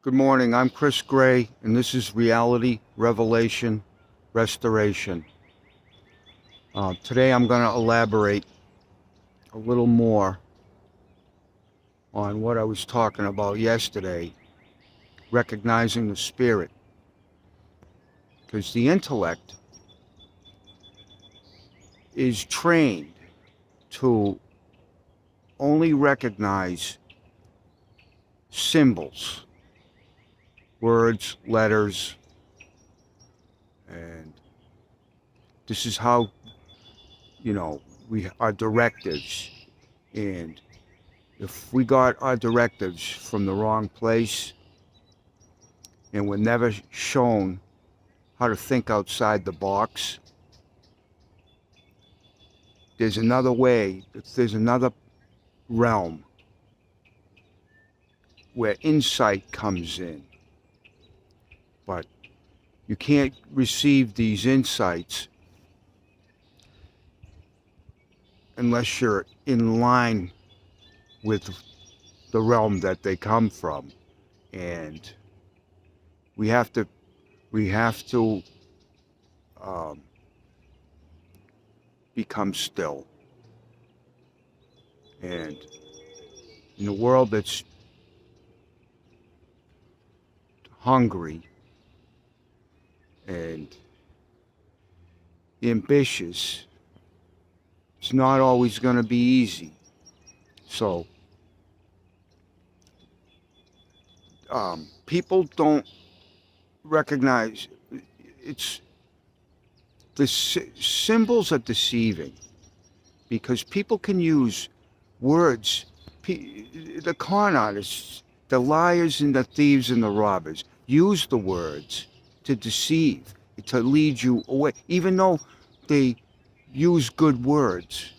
Good morning, I'm Chris Gray, and this is Reality Revelation Restoration. Today I'm going to elaborate a little more on what I was talking about yesterday, recognizing the spirit. Because the intellect is trained to only recognize symbols, words, letters, and this is how, we our directives. And if we got our directives from the wrong place and we're never shown how to think outside the box, there's another way, there's another realm where insight comes in. But you can't receive these insights unless you're in line with the realm that they come from. And we have to become still. And in a world that's hungry and ambitious, it's not always going to be easy. So people don't recognize it's the symbols are deceiving, because people can use words. The con artists, the liars and the thieves and the robbers use the words to deceive, to lead you away, even though they use good words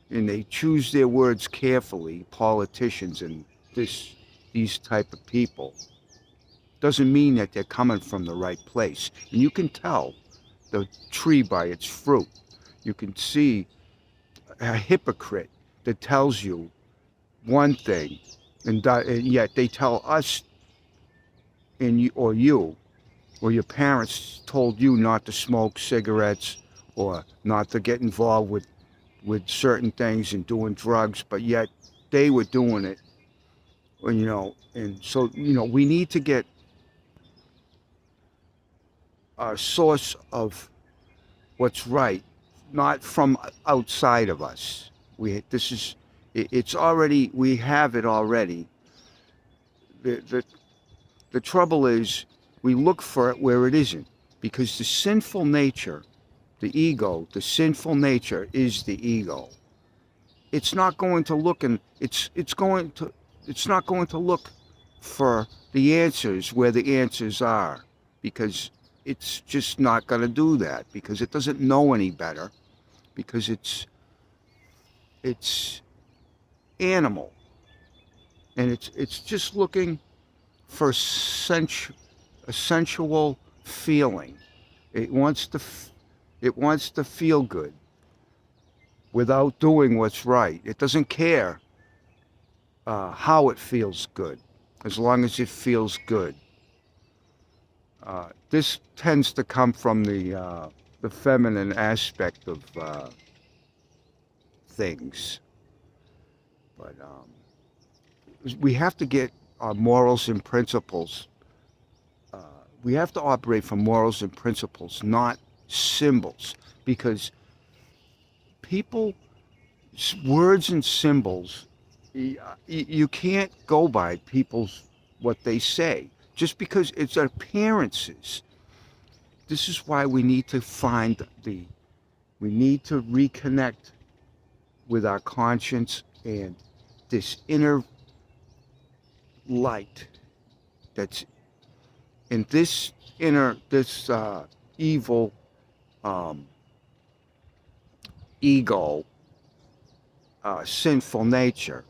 and they choose their words carefully. Politicians and these type of people, doesn't mean that they're coming from the right place. And you can tell the tree by its fruit. You can see a hypocrite that tells you one thing, and yet they tell us, and you or your parents told you not to smoke cigarettes or not to get involved with certain things and doing drugs, but yet they were doing it. And so we need to get our source of what's right, not from outside of us. It's already, we have it already. The trouble is we look for it where it isn't, because the sinful nature, the ego, the sinful nature is the ego. It's not going to look it's not going to look for the answers where the answers are, because it's just not going to do that, because it doesn't know any better, because it's animal, and it's just looking for a sensual feeling. It wants to feel good without doing what's right. It doesn't care how it feels good, as long as it feels good. This tends to come from the feminine aspect of things, but we have to get our morals and principles. We have to operate from morals and principles, not symbols, because words and symbols, you can't go by what they say, just because it's appearances. This is why we need to we need to reconnect with our conscience and this inner light that's in this evil ego, sinful nature.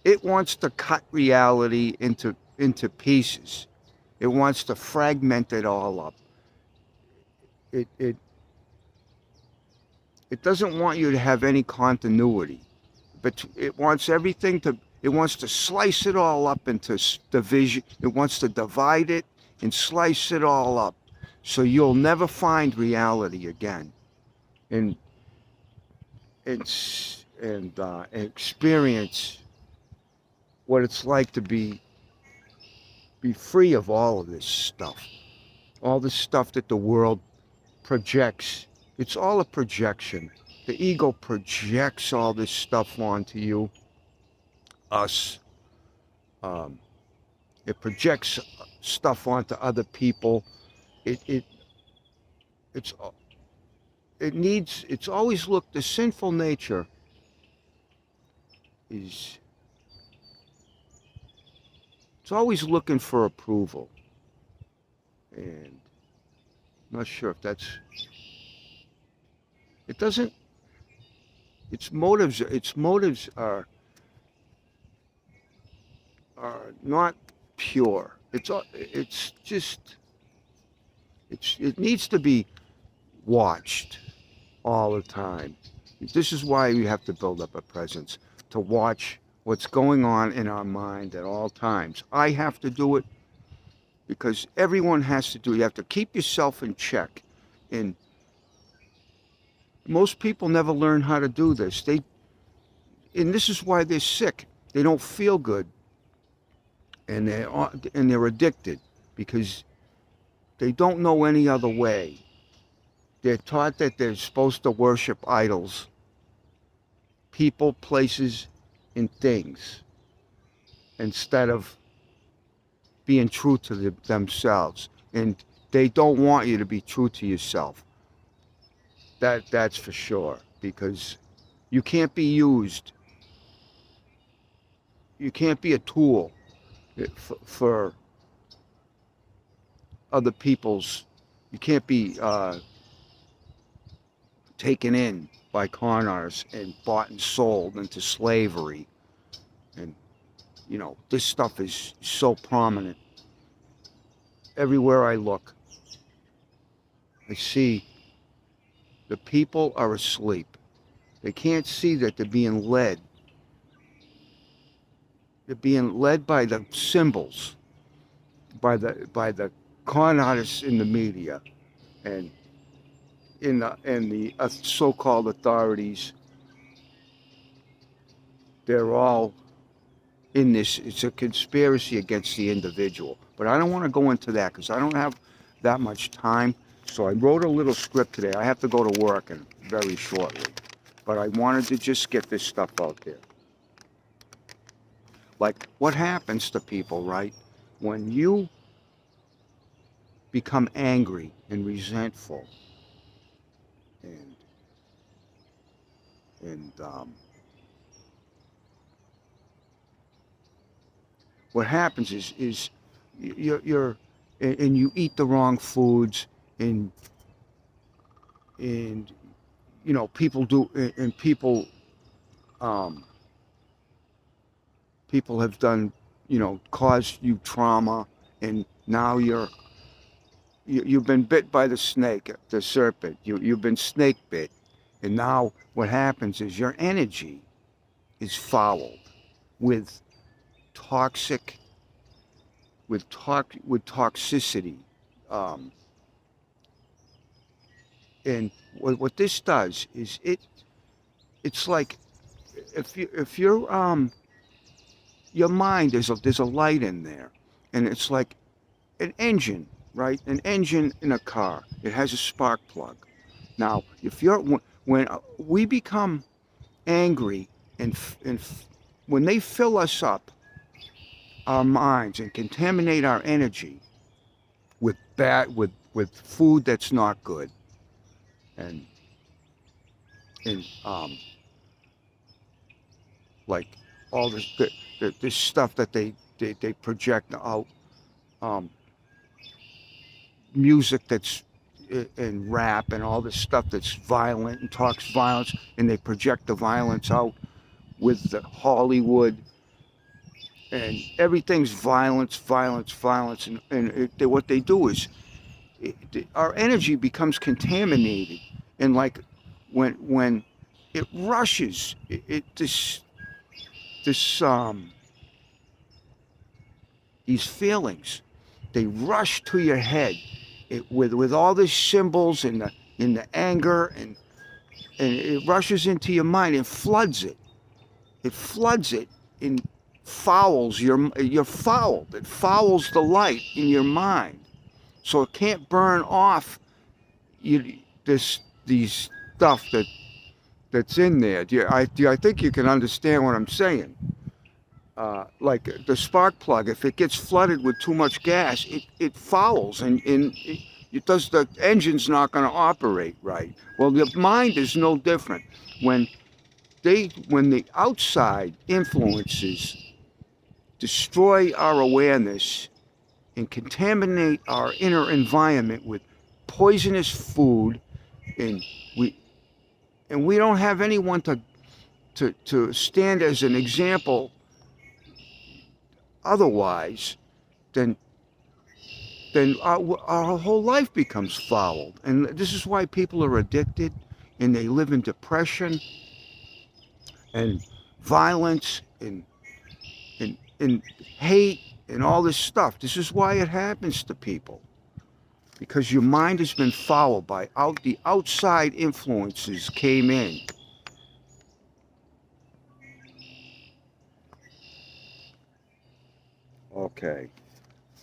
It wants to cut reality into pieces. It wants to fragment it all up. It doesn't want you to have any continuity, but it wants everything to It wants to slice it all up into division. It wants to divide it and slice it all up, so you'll never find reality again, and experience what it's like to be free of all of this stuff, all the stuff that the world projects. It's all a projection. The ego projects all this stuff onto you, us. Um, it projects stuff onto other people. It it it's it needs. It's always looked. The sinful nature is. It's always looking for approval, and I'm not sure if that's. It doesn't. Its motives. Its motives are not pure. It's just. It needs to be watched all the time. This is why we have to build up a presence, to watch what's going on in our mind at all times. I have to do it because everyone has to do it. You have to keep yourself in check. And most people never learn how to do this. And this is why they're sick. They don't feel good, and they're addicted because they don't know any other way. They're taught that they're supposed to worship idols, people, places, and things, instead of being true to themselves. And they don't want you to be true to yourself. That's for sure, because you can't be used. You can't be a tool for other people's. You can't be taken in by con artists and bought and sold into slavery. And this stuff is so prominent everywhere I look. I see the people are asleep. They can't see that they're being led. They're being led by the symbols, by the con artists in the media, and in the so-called authorities. They're all in this. It's a conspiracy against the individual. But I don't want to go into that because I don't have that much time. So I wrote a little script today. I have to go to work and very shortly. But I wanted to just get this stuff out there. Like, what happens to people, right, when you become angry and resentful, and what happens is you're and you eat the wrong foods, and people do, and people have done, caused you trauma, and now you've been bit by the snake, the serpent. You've been snake bit, and now what happens is your energy is fouled with toxicity, and what this does is it's like if your mind there's a light in there, and it's like an engine, right? An engine in a car. It has a spark plug. Now, when we become angry, and when they fill us up, our minds, and contaminate our energy with food that's not good, and like all this stuff that they project out, music that's and rap and all this stuff that's violent and talks violence, and they project the violence out with the Hollywood, and everything's violence, and what they do is our energy becomes contaminated, and like when it rushes, this these feelings, they rush to your head with all the symbols and the anger, and it rushes into your mind and floods it. It floods it and fouls you're fouled. It fouls the light in your mind, so it can't burn off these stuff that's in there. I think you can understand what I'm saying. Like the spark plug, if it gets flooded with too much gas, it fouls, and the engine's not going to operate right. Well, the mind is no different. When the outside influences destroy our awareness and contaminate our inner environment with poisonous food, and we don't have anyone to stand as an example otherwise, then our whole life becomes fouled. And this is why people are addicted, and they live in depression and violence and hate and all this stuff. This is why it happens to people, because your mind has been fouled by the outside influences came in. Okay,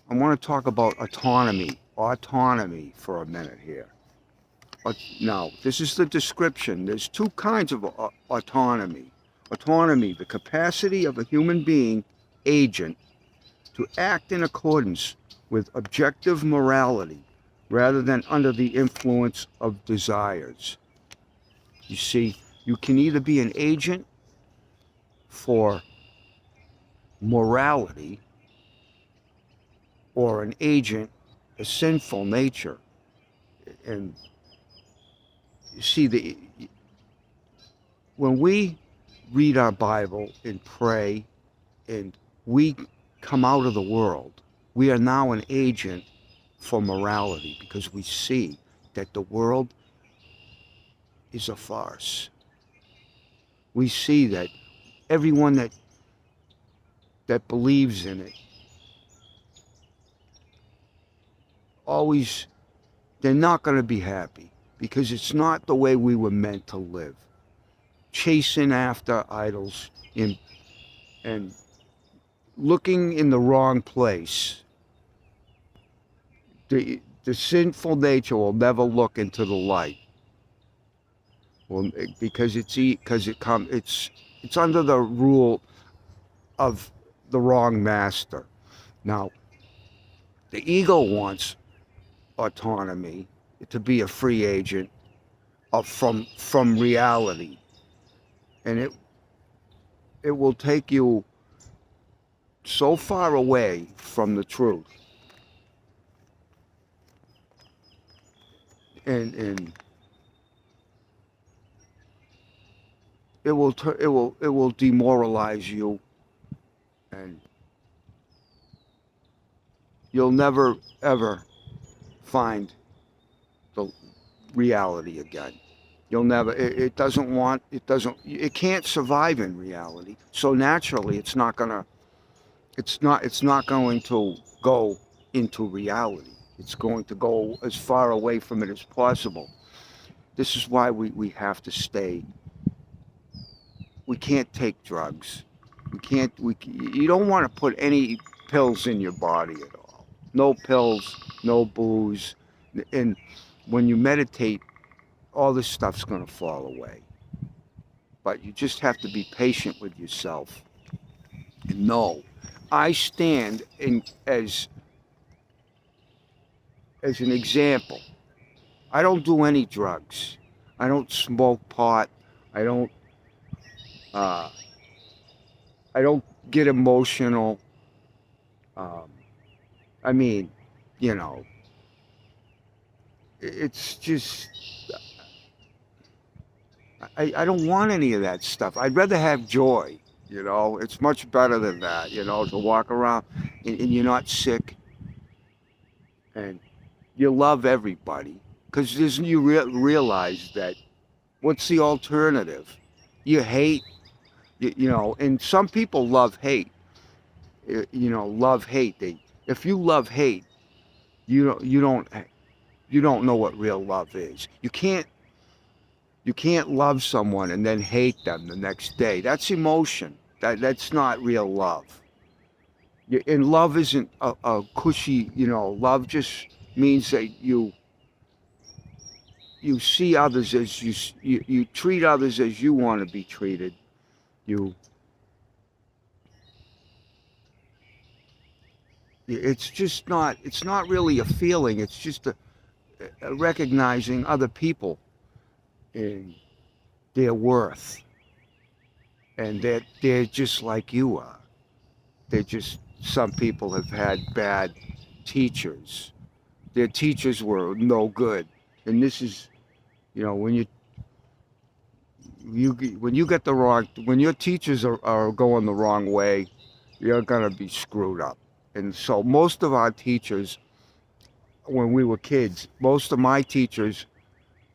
I want to talk about autonomy for a minute here. Now, this is the description. There's two kinds of autonomy. Autonomy, the capacity of a human being, agent, to act in accordance with objective morality rather than under the influence of desires. You see, you can either be an agent for morality or an agent, a sinful nature. And you see, when we read our Bible and pray and we come out of the world, we are now an agent for morality, because we see that the world is a farce. We see that everyone that believes in it always, they're not going to be happy, because it's not the way we were meant to live. Chasing after idols and looking in the wrong place. The sinful nature will never look into the light. Well, because it's under the rule of the wrong master. Now, the ego wants autonomy, to be a free agent from reality, and it will take you so far away from the truth, and it will demoralize you, and you'll never ever find the reality again. You'll never, it can't survive in reality. So naturally it's not going to go into reality. It's going to go as far away from it as possible. This is why we have to stay. We can't take drugs. You don't want to put any pills in your body at all. No pills, no booze. And when you meditate, all this stuff's going to fall away. But you just have to be patient with yourself. And know, I stand as an example. I don't do any drugs. I don't smoke pot. I don't get emotional. I mean, it's just, I don't want any of that stuff. I'd rather have joy, It's much better than that, to walk around and you're not sick and you love everybody. Because you realize that what's the alternative? You hate, and some people love hate. love hate. If you love hate, you don't know what real love is. You can't love someone and then hate them the next day. That's emotion. That's not real love. And love isn't a cushy. Love just means that you see others as you treat others as you want to be treated. You it's not really a feeling. It's just a recognizing other people and their worth, and that they're just like you are. They're just Some people have had bad teachers. Their teachers were no good, and this is when you get the wrong when your teachers are going the wrong way, you're gonna be screwed up. And so most of our teachers, when we were kids, most of my teachers,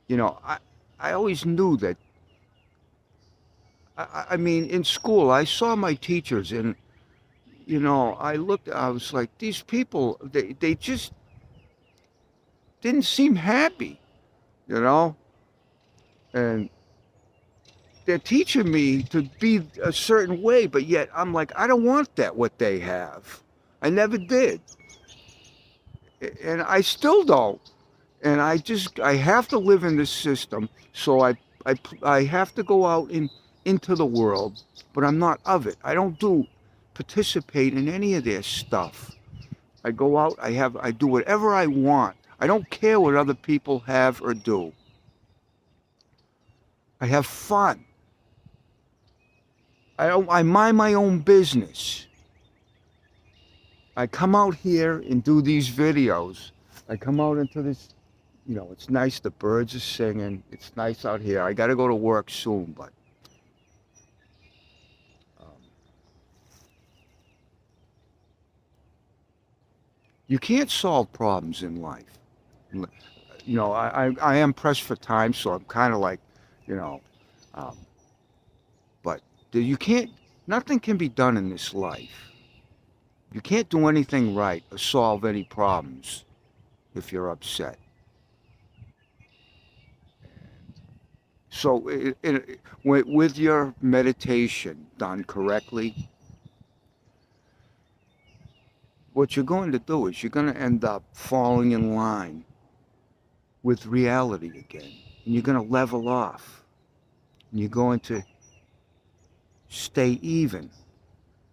I always knew that. I mean, in school, I saw my teachers, and I was like, these people, they just didn't seem happy, you know, and they're teaching me to be a certain way, but yet I'm like, I don't want that what they have. I never did, and I still don't. And I have to live in this system, so I have to go out into the world, but I'm not of it. I don't participate in any of their stuff. I go out, I do whatever I want. I don't care what other people have or do. I have fun. I mind my own business. I come out here and do these videos. I come out into this, it's nice, the birds are singing. It's nice out here. I got to go to work soon, but um, you can't solve problems in life. I am pressed for time, so I'm kind of like, you know, um, but you can't, nothing can be done in this life. You can't do anything right or solve any problems if you're upset. So, with your meditation done correctly, what you're going to do is you're going to end up falling in line with reality again. And you're going to level off. And you're going to stay even.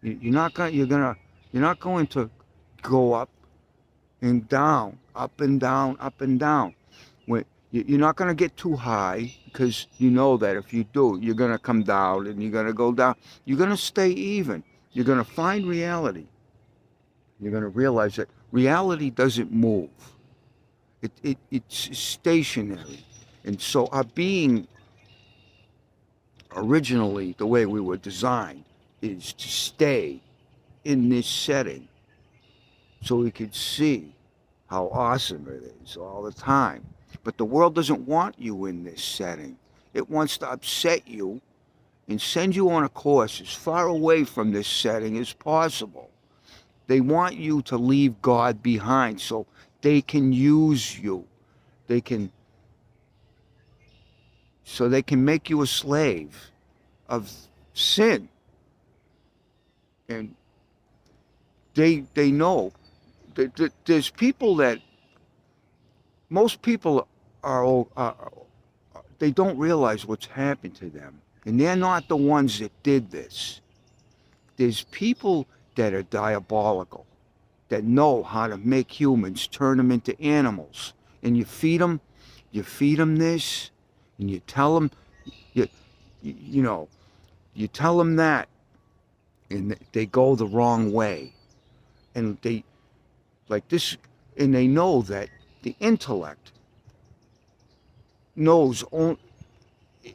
You're not going to go up and down, up and down, up and down. You're not going to get too high, because you know that if you do, you're going to come down and you're going to go down. You're going to stay even. You're going to find reality. You're going to realize that reality doesn't move. It's stationary. And so our being, originally, the way we were designed, is to stay in this setting so we could see how awesome it is all the time. But the world doesn't want you in this setting. It wants to upset you and send you on a course as far away from this setting as possible. They want you to leave God behind so they can use you. They can make you a slave of sin. And they know that there's people that most people they don't realize what's happened to them, and they're not the ones that did this. There's people that are diabolical, that know how to make humans, turn them into animals, and you feed them this, and you tell them you know you tell them that, and they go the wrong way, and they like this, and they know that the intellect knows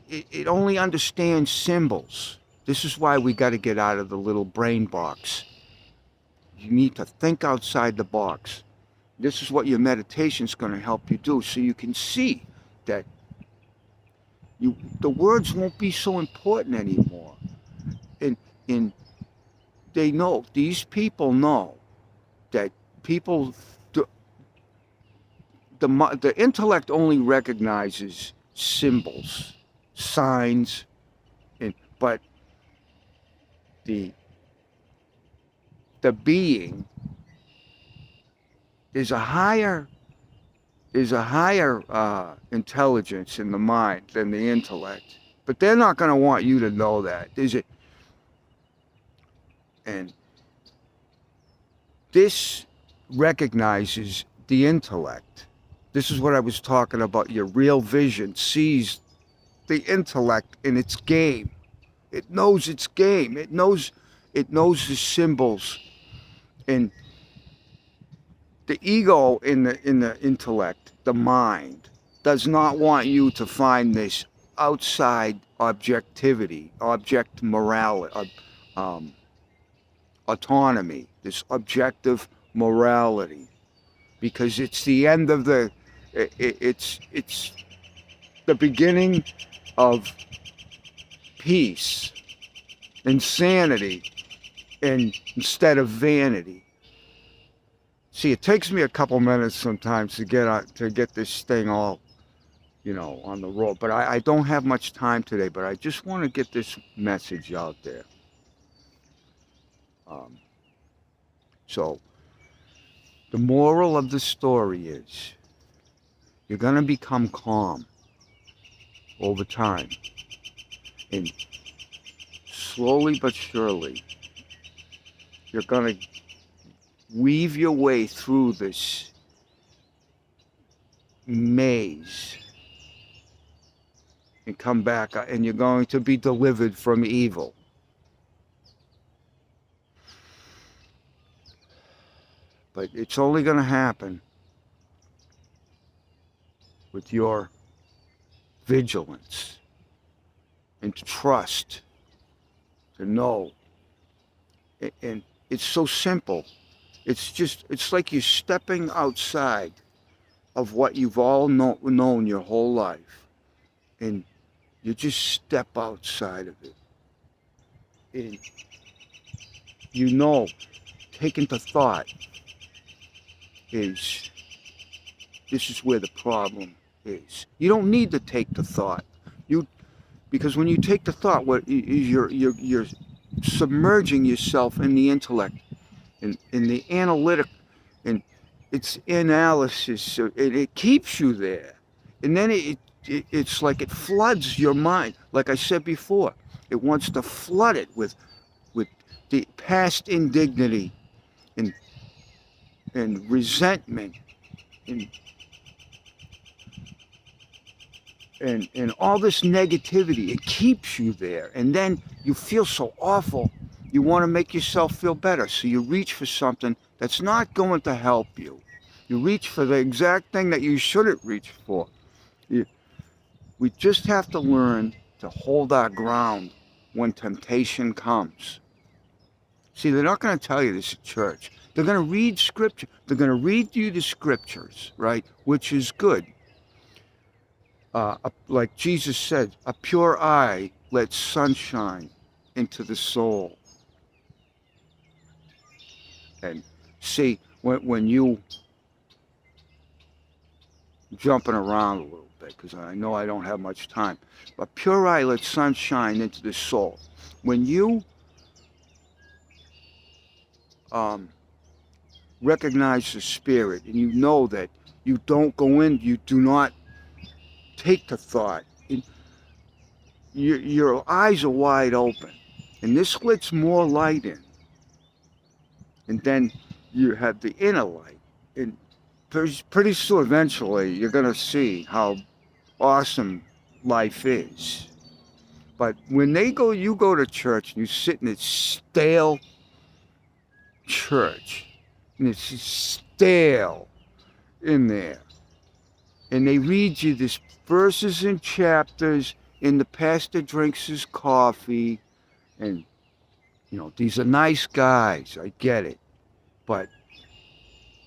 it only understands symbols. This is why we got to get out of the little brain box. You need to think outside the box. This is what your meditation is going to help you do, so you can see that the words won't be so important anymore. And they know, these people know that people, the intellect only recognizes symbols, signs, but the the being is a higher intelligence in the mind than the intellect. But they're not going to want you to know that, is it? And this recognizes the intellect. This is what I was talking about. Your real vision sees the intellect in its game. It knows its game. It knows the symbols. And the ego in the intellect, the mind, does not want you to find this outside objectivity, object morality, autonomy, this objective morality, because it's the end of it's the beginning of peace, insanity, and instead of vanity. See, it takes me a couple minutes sometimes to get this thing all, on the road. But I don't have much time today. But I just want to get this message out there. So the moral of the story is, you're going to become calm over time, and slowly but surely, you're going to weave your way through this maze and come back, and you're going to be delivered from evil. But it's only going to happen with your vigilance and trust, to know. And it's so simple. It's like you're stepping outside of what you've all known your whole life. And you just step outside of it. And taking the thought this is where the problem is. You don't need to take the thought. Because when you take the thought, you're submerging yourself in the intellect, in the analytic, and its analysis. So it keeps you there, and then it's like it floods your mind. Like I said before, it wants to flood it with the past indignity and resentment and all this negativity. It keeps you there, and then you feel so awful. You want to make yourself feel better, so you reach for something that's not going to help you. You reach for the exact thing that you shouldn't reach for. We just have to learn to hold our ground when temptation comes. See, they're not going to tell you this at church. They're going to read scripture. They're going to read you the scriptures, right? Which is good. Like Jesus said, a pure eye lets sunshine into the soul. And see, when you jumping around a little bit, because I know I don't have much time, but pure eye lets sunshine into the soul. When you recognize the spirit, and you know that you don't go in, you do not take the thought, your eyes are wide open, and this lets more light in, and then you have the inner light, and pretty soon, eventually, you're going to see how awesome life is. But when you go to church, and you sit in this stale church, and it's stale in there, and they read you this verses and chapters, and the pastor drinks his coffee, and these are nice guys, I get it, but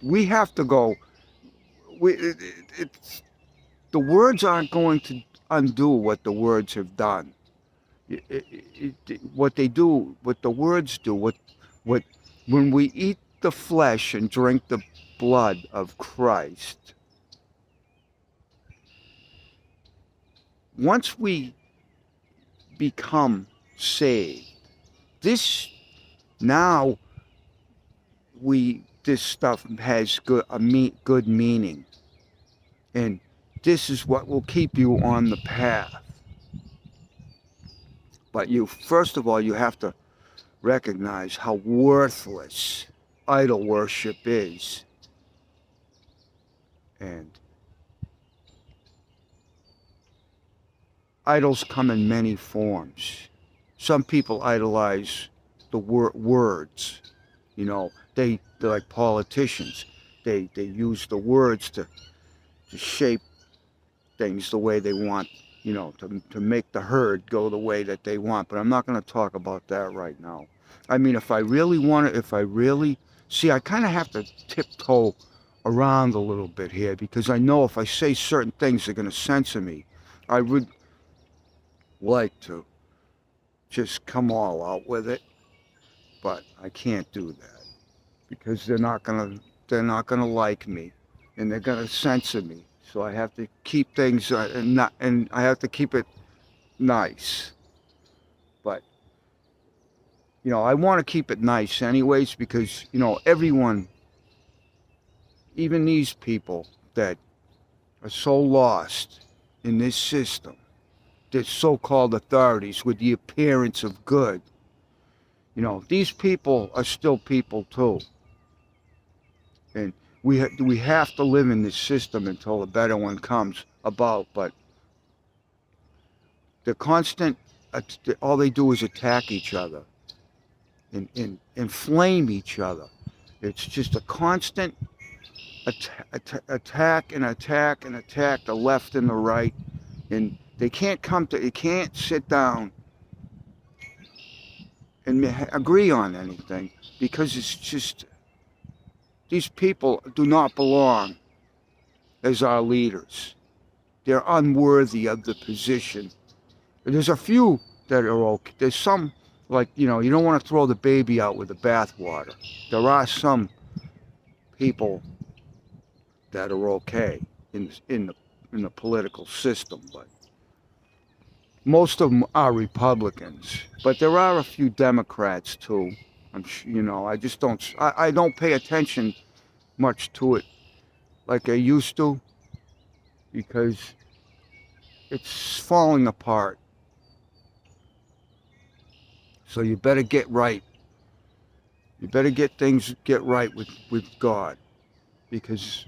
we have to go. The words aren't going to undo what the words have done. What they do, what the words do, What, when we eat the flesh and drink the blood of Christ, once we become saved, this now this stuff has good meaning, and this is what will keep you on the path. But you, first of all, you have to recognize how worthless idol worship is. And idols come in many forms. Some people idolize the words. You know, they're like politicians. They use the words to shape things the way they want, you know, to make the herd go the way that they want. But I'm not going to talk about that right now. I mean, if I really see, I kind of have to tiptoe around a little bit here, because I know if I say certain things, they're going to censor me. I would like to just come all out with it, but I can't do that, because they're not gonna like me, and they're gonna censor me. So I have to keep things and I have to keep it nice. But you know, I want to keep it nice anyways, because you know, everyone, even these people that are so lost in this system, the so-called authorities with the appearance of good, you know, these people are still people too. And we have to live in this system until a better one comes about. But the constant, all they do is attack each other and inflame each other. It's just a constant attack and attack and attack, the left and the right, and they can't sit down and agree on anything, because it's just, these people do not belong as our leaders. They're unworthy of the position. There's a few that are okay. There's some, like, you know, you don't want to throw the baby out with the bathwater. There are some people that are okay in the political system, but most of them are Republicans. But there are a few Democrats too. You know, I don't pay attention much to it like I used to, because it's falling apart. So you better get right. You better get right with God, because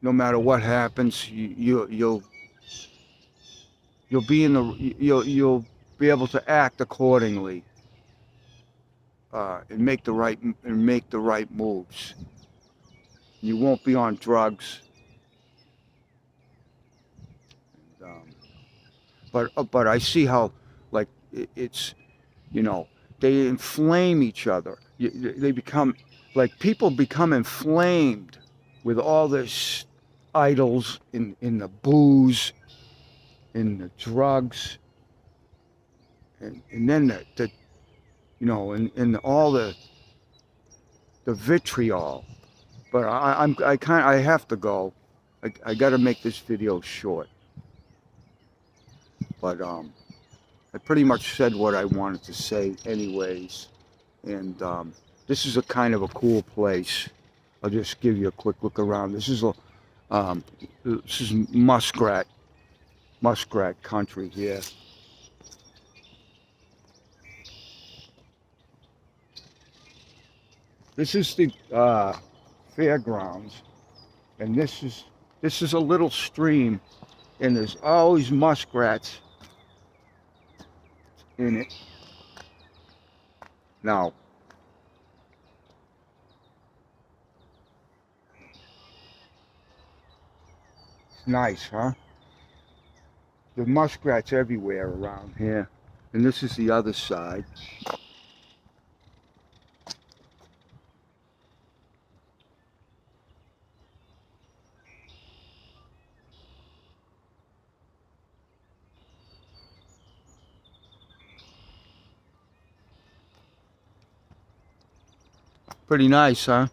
no matter what happens, you'll be in the you'll be able to act accordingly, and make the right moves. You won't be on drugs. Um, but I see how, like, it's, you know, they inflame each other. They become, like, people become inflamed with all this idols in the booze, in the drugs, and then the you know, and all the vitriol. But I have to go. I got to make this video short. But I pretty much said what I wanted to say anyways. And this is a kind of a cool place. I'll just give you a quick look around. This is muskrat country here. This is the fairgrounds, and this is a little stream, and there's always muskrats in it. Now, it's nice, huh? The muskrats everywhere around here, and this is the other side. Pretty nice, huh?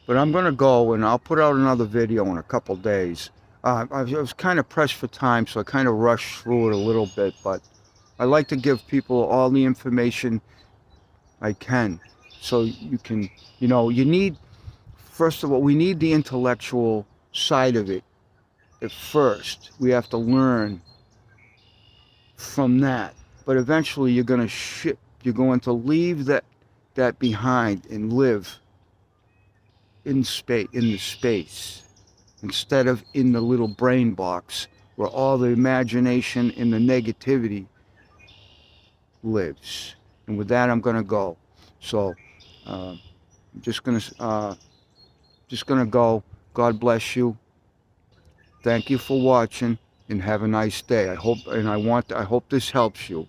But I'm going to go, and I'll put out another video in a couple days. I was kind of pressed for time, so I kind of rushed through it a little bit, but I like to give people all the information I can. So you can, you need, first of all, we need the intellectual side of it at first. We have to learn from that. But eventually you're going to you're going to leave that behind and live in the space, instead of in the little brain box where all the imagination and the negativity lives. And with that, I'm going to go. So I'm just going to go. God bless you. Thank you for watching, and have a nice day. I hope this helps you.